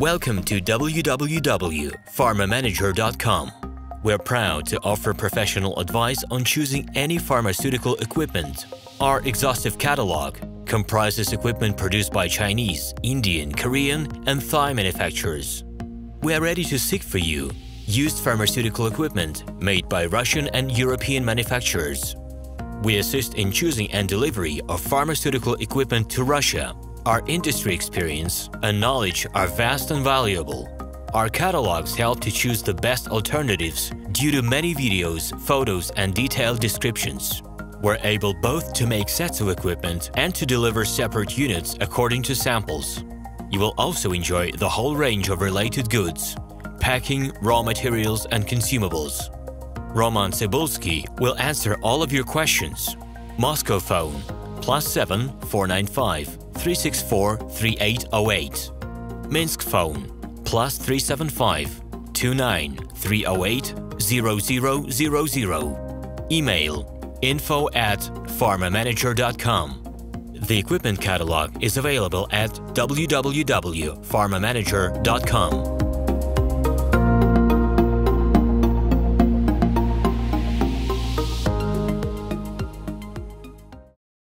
Welcome to www.pharmamanager.com. We're proud to offer professional advice on choosing any pharmaceutical equipment. Our exhaustive catalog comprises equipment produced by Chinese, Indian, Korean, and Thai manufacturers. We are ready to seek for you used pharmaceutical equipment made by Russian and European manufacturers. We assist in choosing and delivery of pharmaceutical equipment to Russia. Our industry experience and knowledge are vast and valuable. Our catalogs help to choose the best alternatives due to many videos, photos, and detailed descriptions. We're able both to make sets of equipment and to deliver separate units according to samples. You will also enjoy the whole range of related goods, packing, raw materials, and consumables. RomanTsibulsky will answer all of your questions. Moscow phone +7 495 364 3808. Minsk phone +375 29 308 0000. Email info@pharmamanager.com. The equipment catalog is available at www.pharmamanager.com.